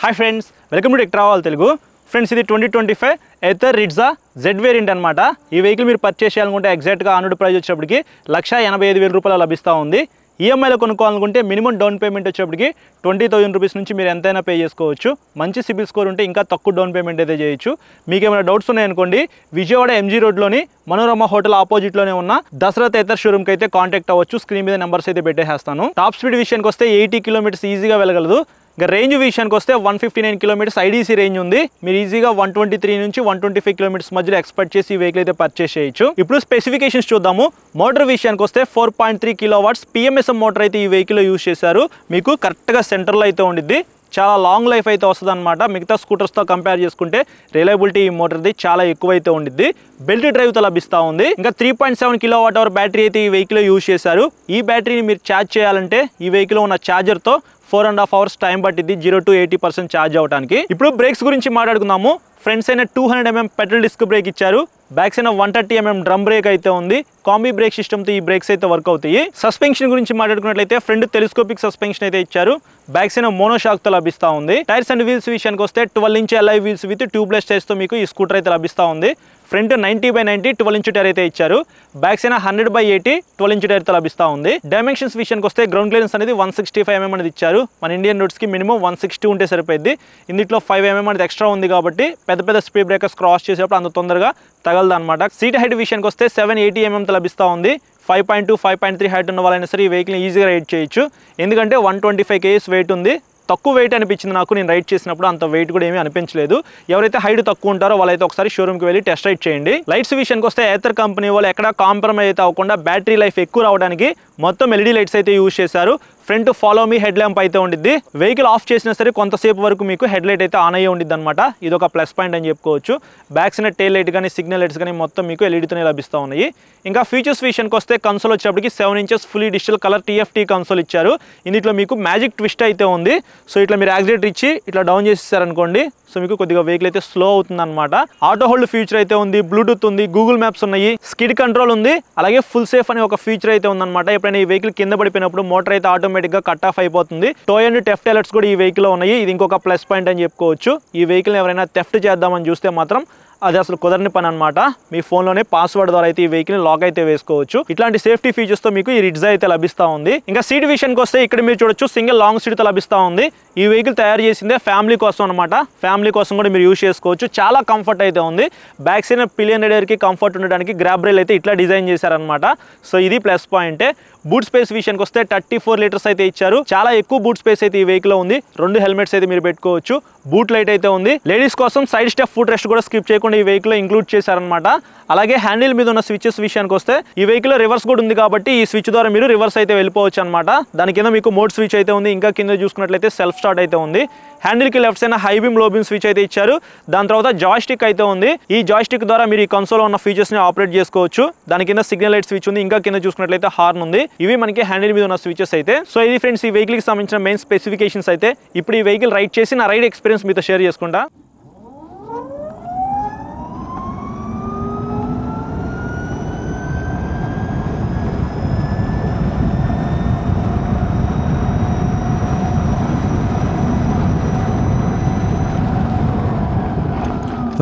Hi friends, welcome to tech travel Telugu. Friends, ఇది 2025 Ather రిడ్జా Z variant అనమాట. ఈ వెహికల్ మీరు పర్చేస్ చేయాలనుకుంటే ఎగ్జాక్ట్గా ఆన్ ప్రైస్ వచ్చేప్పటికి 1,85,000 రూపాయలు లభిస్తూ ఉంది. ఈఎంఐలో కొనుక్కోవాలనుకుంటే మినిమం డౌన్ పేమెంట్ వచ్చేప్పటికి 20,000 రూపీస్ నుంచి మీరు ఎంతైనా పే చేసుకోవచ్చు. మంచి సిబిల్ స్కోర్ ఉంటే ఇంకా తక్కువ డౌన్ పేమెంట్ అయితే చేయొచ్చు. మీకు ఏమైనా డౌట్స్ ఉన్నాయనుకోండి, విజయవాడ ఎంజీ రోడ్లోని మనోరమ హోటల్ ఆపోజిట్లోనే ఉన్న దశరథ్ ఎథర్ షోరూమ్కి అయితే కాంటాక్ట్ అవ్వచ్చు. స్క్రీన్ మీద నెంబర్స్ అయితే పెట్టేస్తాను. టాప్ స్పీడ్ విషయానికి వస్తే 80 కిలోమీటర్స్ ఈజీగా వెళ్ళగలదు. ఇంకా రేంజ్ విషయానికి వస్తే 159 కిలోమీటర్స్ ఐడీసీ రేంజ్ ఉంది. మీరు ఈజీగా 123 నుంచి 125 కిలోమీటర్స్ మధ్యలో ఎక్స్పెక్ట్ చేసి ఈ వెహికల్ అయితే పర్చేస్ చేయొచ్చు. ఇప్పుడు స్పెసిఫికేషన్స్ చూద్దాము. మోటార్ విషయానికి వస్తే 4.3 కిలోవాట్స్ పిఎంఎస్ఎం మోటార్ అయితే ఈ వెహికల్ యూజ్ చేశారు. మీకు కరెక్ట్గా సెంటర్లో అయితే ఉండిద్ది. చాలా లాంగ్ లైఫ్ అయితే వస్తుంది అనమాట. మిగతా స్కూటర్స్తో కంపేర్ చేసుకుంటే రిలయబిలిటీ ఈ మోటార్ది చాలా ఎక్కువైతే ఉండిద్ది. బెల్ట్ డ్రైవ్తో లభిస్తూ ఉంది. ఇంకా 3.7 కిలోవాట్ అవర్ బ్యాటరీ అయితే ఈ వెహికల్ యూజ్ చేశారు. ఈ బ్యాటరీని మీరు ఛార్జ్ చేయాలంటే ఈ వెహికల్ ఉన్న ఛార్జర్తో 4.5 hours టైం పట్టింది 0 to 80% ఛార్జ్ అవడానికి. ఇప్పుడు బ్రేక్స్ గురించి మాట్లాడుకుందాము. Front side 200 mm petrol disc brake ఇచ్చారు. Back side 130 mm drum brake అయితే ఉంది. కాంబీ బ్రేక్ సిస్టమ్తో ఈ బ్రేక్స్ అయితే వర్క్ అవుతాయి. సస్పెన్షన్ గురించి మాట్లాడుకున్నట్లయితే ఫ్రంట్ టెలిస్కోపిక్ సస్పెన్షన్ అయితే ఇచ్చారు. బ్యాక్ సైడ్ మోనోషాక్తో లభిస్తూ ఉంది. టైర్స్ అండ్ వీల్స్ విషయానికి వస్తే 12 inch alloy wheels with tubeless టైర్స్తో మీకు ఈ స్కూటర్ అయితే లభిస్తూ ఉంది. ఫ్రంట్ 90/90 12 ఇంచ్ టైర్ అయితే ఇచ్చారు. బ్యాక్ సైడ్ 100/80 12 ఇంచ్ టైర్తో లభిస్తూ ఉంది. డైమెన్షన్స్ విషయానికి వస్తే గ్రౌండ్ క్లియరెన్స్ అనేది 165 mm అనేది ఇచ్చారు. మన ఇండియన్ రోడ్స్కి మినిమం 160 ఉంటే సరిపోయింది. ఇందులో 5 mm అనేది ఎక్స్ట్రా ఉంది కాబట్టి పెద్ద స్పీడ్ బ్రేకర్స్ క్రాస్ చేసేప్పుడు అంత తొందరగా తగలదు అనమాట. సీట్ హైట్ విషయానికి వస్తే 780 mm లభిస్తూ ఉంది. 5.2, 5.3 హైట్ ఉన్న వాళ్ళైనా సరే ఈ వెహికల్ ఈజీగా రైడ్ చేయొచ్చు. ఎందుకంటే 125 kgs వెయిట్ ఉంది. తక్కువ వెయిట్ అనిపించింది నాకు. నేను రైడ్ చేసినప్పుడు అంత వెయిట్ కూడా ఏమీ అనిపించలేదు. ఎవరైతే హైట్ తక్కువ ఉంటారో వాళ్ళైతే ఒకసారి షోరూమ్కి వెళ్ళి టెస్ట్ రైడ్ చేయండి. లైట్స్ విషయానికి వస్తే ఏథర్ కంపెనీ వాళ్ళు ఎక్కడ కాంప్రమైజ్ అయితే అవ్వకుండా బ్యాటరీ లైఫ్ ఎక్కువ రావడానికి మొత్తం ఎల్ఈడి లైట్స్ అయితే యూజ్ చేశారు. Front follow me head lamp అయితే ఉండిద్ది. వెహికల్ ఆఫ్ చేసినా సరే కొంతసేపు వరకు మీకు హెడ్ లైట్ అయితే ఆన్ అయ్యే ఉండిద్ది అనమాట. ఇది ఒక ప్లస్ పాయింట్ అని చెప్పుకోవచ్చు. బ్యాక్ సైడ్ టైల్ లైట్ కానీ సిగ్నల్ లైట్స్ కానీ మొత్తం మీకు ఎల్ఈడితోనే లభిస్తూ ఉన్నాయి. ఇంకా ఫీచర్స్ విషయానికి వస్తే కన్సోల్ వచ్చేప్పటికి 7 inches fully digital colour TFT console ఇచ్చారు. ఇందులో మీకు మ్యాజిక్ ట్విస్ట్ అయితే ఉంది. సో ఇట్లా మీరు యాక్సిలేటర్ ఇచ్చి ఇట్లా డౌన్ చేసేసారనుకోండి, సో మీకు కొద్దిగా వెహికల్ అయితే స్లో అవుతుంది అనమాట. ఆటో హోల్డ్ ఫీచర్ అయితే ఉంది, బ్లూటూత్ ఉంది, గూగుల్ మ్యాప్స్ ఉన్నాయి, స్కిడ్ కంట్రోల్ ఉంది, అలాగే ఫుల్ సేఫ్ అనే ఒక ఫీచర్ అయితే ఉందన్నమాట. ఎప్పుడైనా ఈ వెహికల్ కింద పడిపోయినప్పుడు మోటార్ అయితే ఆటోమేటిక్గా కట్ ఆఫ్ అయిపోతుంది. టో అండ్ థెఫ్ట్ అలర్ట్స్ కూడా ఈ వెహికల్ ఉన్నాయి. ఇది ఇంకొక ప్లస్ పాయింట్ అని చెప్పుకోవచ్చు. ఈ వెహికల్ ఎవరైనా థెఫ్ట్ చేద్దామని చూస్తే మాత్రం అది అసలు కుదరని పని అనమాట. మీ ఫోన్లోనే పాస్వర్డ్ ద్వారా అయితే ఈ వెహికల్ లాక్ అయితే వేసుకోవచ్చు. ఇట్లాంటి సేఫ్టీ ఫీచర్స్తో మీకు ఈ రిడ్జా అయితే లభిస్తూ ఉంది. ఇంకా సీట్ విషయానికి వస్తే ఇక్కడ మీరు చూడొచ్చు, సింగిల్ లాంగ్ సీట్తో లభిస్తూ ఉంది. ఈ వెహికల్ తయారు చేసిందే ఫ్యామిలీ కోసం అనమాట. ఫ్యామిలీ కోసం కూడా మీరు యూజ్ చేసుకోవచ్చు. చాలా కంఫర్ట్ అయితే ఉంది. బ్యాక్ సైడ్ పిలియన్ రైడర్కి కంఫర్ట్ ఉండడానికి గ్రాబ్ రైల్ అయితే ఇట్లా డిజైన్ చేశారనమాట. సో ఇది ప్లస్ పాయింటే. బూట్ స్పేస్ విషయానికి వస్తే 34 లీటర్స్ అయితే ఇచ్చారు. చాలా ఎక్కువ బూట్ స్పేస్ అయితే ఈ వెహికల్ ఉంది. 2 హెల్మెట్స్ అయితే మీరు పెట్టుకోవచ్చు. బూట్ లైట్ అయితే ఉంది. లేడీస్ కోసం సైడ్ స్టెప్ ఫుట్ రెస్ట్ కూడా స్కిప్ చేయకుండా ఈ వెహికల్ ఇంక్లూడ్ చేశారనమాట. అలాగే హ్యాండిల్ మీద ఉన్న స్విచెస్ విషయానికి వస్తే ఈ వెహికల్ రివర్స్ కూడా ఉంది కాబట్టి ఈ స్విచ్ ద్వారా మీరు రివర్స్ అయితే వెళ్ళిపోవచ్చు అనమాట. దాని కింద మీకు మోడ్ స్విచ్ అయితే ఉంది. ఇంకా కింద చూసుకున్నట్లయితే సెల్ఫ్ స్టార్ట్ అయితే ఉంది. హ్యాండిల్కి left side high beam low beam switch అయితే ఇచ్చారు. దాని తర్వాత జాయ్స్టిక్ అయితే ఉంది. ఈ జాయ్స్టిక్ ద్వారా మీరు ఈ కన్సోల్లో ఉన్న ఫీచర్స్ని ఆపరేట్ చేసుకోవచ్చు. దాని కింద సిగ్నల్ లైట్ స్విచ్ ఉంది. ఇంకా కింద చూసుకున్నట్లయితే హార్న్ ఉంది. ఇవి మనకి హ్యాండిల్ మీద ఉన్న స్విచెస్ అయితే. సో ఇది ఫ్రెండ్స్ ఈ వెహికల్కి సంబంధించిన మెయిన్ స్పెసిఫికేషన్స్ అయితే. ఇప్పుడు ఈ వెహికల్ రైడ్ చేసి నా రైడ్ ఎక్స్పీరియన్స్ మీతో షేర్ చేసుకుంటా.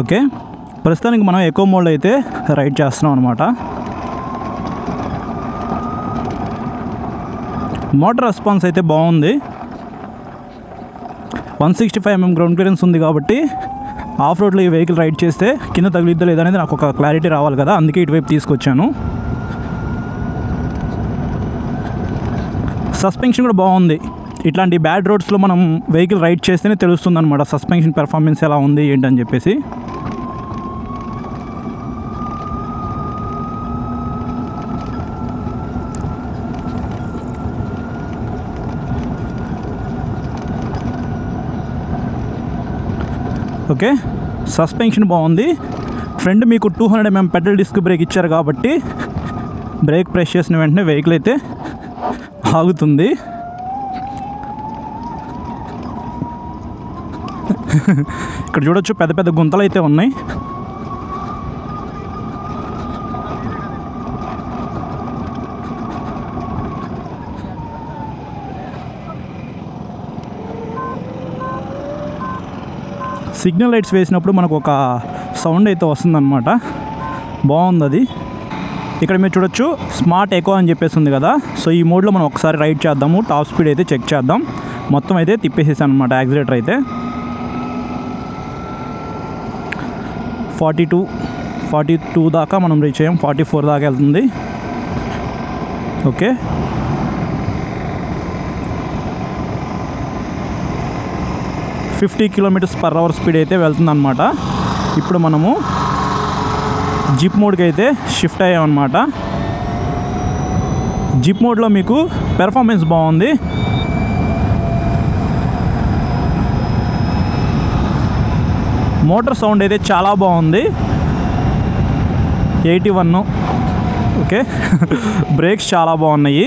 ఓకే, ప్రస్తుతానికి మనం ఎకో మోడ్ అయితే రైడ్ చేస్తున్నాం అనమాట. మోటార్ రెస్పాన్స్ అయితే బాగుంది. 165 mm గ్రౌండ్ క్లియరెన్స్ ఉంది కాబట్టి ఆఫ్ రోడ్లో ఈ వెహికల్ రైడ్ చేస్తే కింద తగిలిద్దా లేదనేది నాకు ఒక క్లారిటీ రావాలి కదా, అందుకే ఇటువైపు తీసుకొచ్చాను. సస్పెన్షన్ కూడా బాగుంది. ఇట్లాంటి బ్యాడ్ రోడ్స్లో మనం వెహికల్ రైడ్ చేస్తేనే తెలుస్తుంది అనమాట సస్పెన్షన్ పెర్ఫార్మెన్స్ ఎలా ఉంది ఏంటని చెప్పేసి. ఓకే, సస్పెన్షన్ బాగుంది. ఫ్రంట్ మీకు 200 mm పెట్రోల్ డిస్క్ బ్రేక్ ఇచ్చారు కాబట్టి బ్రేక్ ప్రెస్ చేసిన వెంటనే వెహికల్ అయితే ఆగుతుంది. ఇక్కడ చూడొచ్చు పెద్ద గుంతలు అయితే ఉన్నాయి. సిగ్నల్ లైట్స్ వేసినప్పుడు మనకు ఒక సౌండ్ అయితే వస్తుందన్నమాట. బాగుంది అది. ఇక్కడ మీరు చూడొచ్చు స్మార్ట్ ఎకో అని చెప్పేసి ఉంది కదా. సో ఈ మోడ్లో మనం ఒకసారి రైడ్ చేద్దాము. టాప్ స్పీడ్ అయితే చెక్ చేద్దాం. మొత్తం అయితే తిప్పేసేసాను అనమాట యాక్సిలేటర్ అయితే. 42 దాకా మనం రీచ్ అయ్యాం. 44 దాకా వెళ్తుంది. ఓకే, 50 km/h స్పీడ్ అయితే వెళ్తుందన్నమాట. ఇప్పుడు మనము జిప్ మోడ్కి అయితే షిఫ్ట్ అయ్యామన్నమాట. జిప్ మోడ్లో మీకు పెర్ఫార్మెన్స్ బాగుంది. మోటార్ సౌండ్ అయితే చాలా బాగుంది. 81. ఓకే, బ్రేక్స్ చాలా బాగున్నాయి.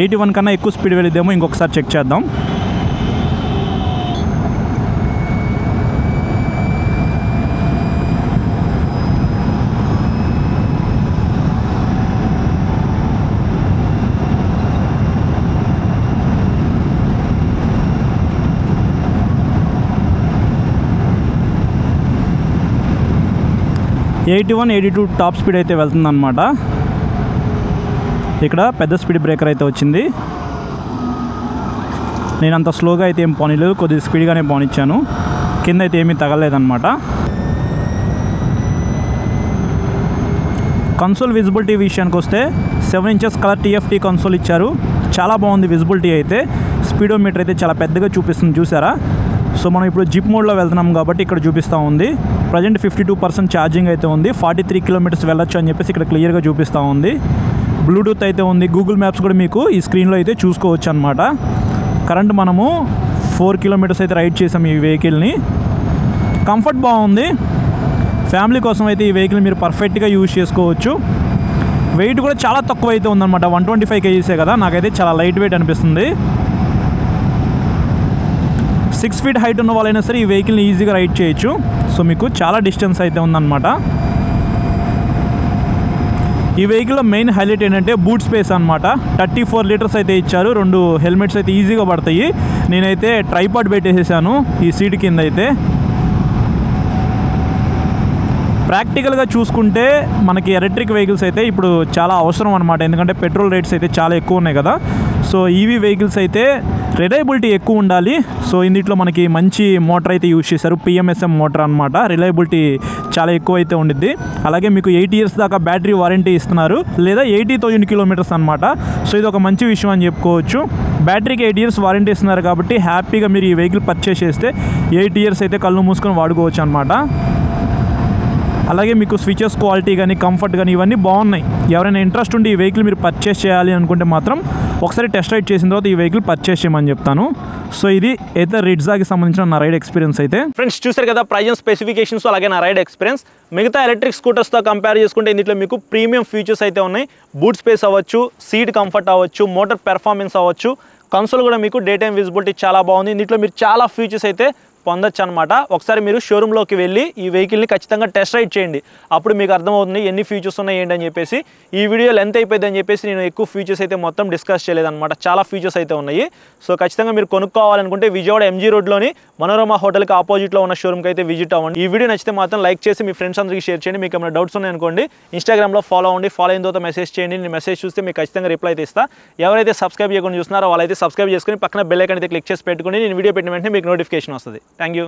81 కన్నా ఎక్కువ స్పీడ్ వెళ్ళిద్దేమో. ఇంకొకసారి చెక్ చేద్దాం. ఎయిటీ 82 టాప్ స్పీడ్ అయితే వెళ్తుందన్నమాట. ఇక్కడ పెద్ద స్పీడ్ బ్రేకర్ అయితే వచ్చింది. నేను అంత స్లోగా అయితే ఏం పోనీలేదు, కొద్దిగా స్పీడ్గానే పోనిచ్చాను. కింద అయితే ఏమీ తగలేదన్నమాట. కన్సోల్ విజిబిలిటీ విషయానికి వస్తే 7 inches కలర్ TFT కన్సోల్ ఇచ్చారు. చాలా బాగుంది విజిబిలిటీ అయితే. స్పీడోమీటర్ అయితే చాలా పెద్దగా చూపిస్తుంది, చూసారా. సో మనం ఇప్పుడు జిప్ మోడ్లో వెళ్తున్నాం కాబట్టి ఇక్కడ చూపిస్తూ ఉంది. ప్రజెంట్ 52% ఛార్జింగ్ అయితే ఉంది. 43 kilometers వెళ్ళొచ్చు అని చెప్పేసి ఇక్కడ క్లియర్గా చూపిస్తూ ఉంది. బ్లూటూత్ అయితే ఉంది. గూగుల్ మ్యాప్స్ కూడా మీకు ఈ స్క్రీన్లో అయితే చూసుకోవచ్చు అనమాట. కరెంట్ మనము 4 kilometers అయితే రైడ్ చేసాం ఈ వెహికల్ని. కంఫర్ట్ బాగుంది. ఫ్యామిలీ కోసం అయితే ఈ వెహికల్ మీరు పర్ఫెక్ట్గా యూజ్ చేసుకోవచ్చు. వెయిట్ కూడా చాలా తక్కువ అయితే ఉందన్నమాట. 125 kgs కదా. నాకైతే చాలా లైట్ వెయిట్ అనిపిస్తుంది. 6 feet హైట్ ఉన్న వాళ్ళైనా సరే ఈ వెహికల్ని ఈజీగా రైడ్ చేయొచ్చు. సో మీకు చాలా డిస్టెన్స్ అయితే ఉందన్నమాట. ఈ వెహికల్లో మెయిన్ హైలైట్ ఏంటంటే బూట్ స్పేస్ అనమాట. 34 liters అయితే ఇచ్చారు. 2 హెల్మెట్స్ అయితే ఈజీగా పడతాయి. నేనైతే ట్రైపాడ్ పెట్టేసేసాను ఈ సీట్ కింద అయితే. ప్రాక్టికల్గా చూసుకుంటే మనకి ఎలక్ట్రిక్ వెహికల్స్ అయితే ఇప్పుడు చాలా అవసరం అనమాట. ఎందుకంటే పెట్రోల్ రేట్స్ అయితే చాలా ఎక్కువ ఉన్నాయి కదా. సో ఈవీ వెహికల్స్ అయితే రిలయబిలిటీ ఎక్కువ ఉండాలి. సో ఇందులో మనకి మంచి మోటార్ అయితే యూజ్ చేశారు. PMSM మోటార్ అనమాట. రిలయబిలిటీ చాలా ఎక్కువ అయితే ఉండిద్ది. అలాగే మీకు 8 years దాకా బ్యాటరీ వారంటీ ఇస్తున్నారు, లేదా 80,000 kilometers అనమాట. సో ఇది ఒక మంచి విషయం అని చెప్పుకోవచ్చు. బ్యాటరీకి 8 years వారంటీ ఇస్తున్నారు కాబట్టి హ్యాపీగా మీరు ఈ వెహికల్ పర్చేస్ చేస్తే 8 years అయితే కళ్ళు మూసుకొని వాడుకోవచ్చు అనమాట. అలాగే మీకు స్విచెస్ క్వాలిటీ కానీ కంఫర్ట్ కానీ ఇవన్నీ బాగున్నాయి. ఎవరైనా ఇంట్రెస్ట్ ఉండి ఈ వెహికల్ మీరు పర్చేస్ చేయాలి అనుకుంటే మాత్రం ఒకసారి టెస్ట్ రైడ్ చేసిన తర్వాత ఈ వెహికల్ పర్చేస్ చేయమని చెప్తాను. సో ఇది అయితే రిడ్జాకి సంబంధించిన నా రైడ్ ఎక్స్పీరియన్స్ అయితే. ఫ్రెండ్స్ చూసారు కదా ప్రైజ్ స్పెసిఫికేషన్స్, అలాగే నా రైడ్ ఎక్స్పీరియన్స్. మిగతా ఎలక్ట్రిక్ స్కూటర్స్తో కంపేర్ చేసుకుంటే ఇందులో మీకు ప్రీమియం ఫీచర్స్ అయితే ఉన్నాయి. బూట్ స్పేస్ అవ్వచ్చు, సీట్ కంఫర్ట్ అవ్వచ్చు, మోటార్ పెర్ఫార్మెన్స్ అవ్వచ్చు, కన్సోల్ కూడా మీకు డే టైం విజిబిలిటీ చాలా బాగుంది. ఇందులో మీరు చాలా ఫీచర్స్ అయితే పొందొచ్చు అనమాట. ఒకసారి మీరు షోరూంలోకి వెళ్ళి ఈ వెహికల్ని ఖచ్చితంగా టెస్ట్ రైడ్ చేయండి. అప్పుడు మీకు అర్థమవుతుంది ఎన్ని ఫీచర్స్ ఉన్నాయి ఏంటి అని చెప్పేసి. ఈ వీడియో లెంత్ అయిపోయింది అని చెప్పేసి నేను ఎక్కువ ఫీచర్స్ అయితే మొత్తం డిస్కస్ చేయలేదన్నమాట. చాలా ఫీచర్స్ అయితే ఉన్నాయి. సో ఖచ్చితంగా మీరు కొనుక్కోవాలనుకుంటే విజయవాడ MG రోడ్లోని మనోరమ హోటల్కి ఆపోజిట్లో ఉన్న షోరూమ్కి అయితే విజిట్ అవ్వండి. ఈ వీడియో నచ్చితే మాత్రం లైక్ చేసి మీ ఫ్రెండ్స్ అందరికీ షేర్ చేయండి. మీకు ఏమైనా డౌట్స్ ఉన్నాయనుకోండి ఇన్స్టాగ్రామ్లో ఫాలో అవ్వండి. ఫాలో అయిన తర్వాత మెసేజ్ చేయండి. నేను మెసేజ్ చూస్తే మీకు ఖచ్చితంగా రిప్లై అయితే ఇస్తా. ఎవరైతే సబ్స్క్రైబ్ చేయకుండా చూస్తున్నారో వాళ్ళైతే సబ్స్క్రైబ్ చేసుకుని పక్కన బెల్ ఐకాన్ అయితే క్లిక్ చేసి పెట్టుకోండి. నేను వీడియో పెట్టిన వెంటనే మీకు నోటిఫికేషన్ వస్తుంది. Thank you.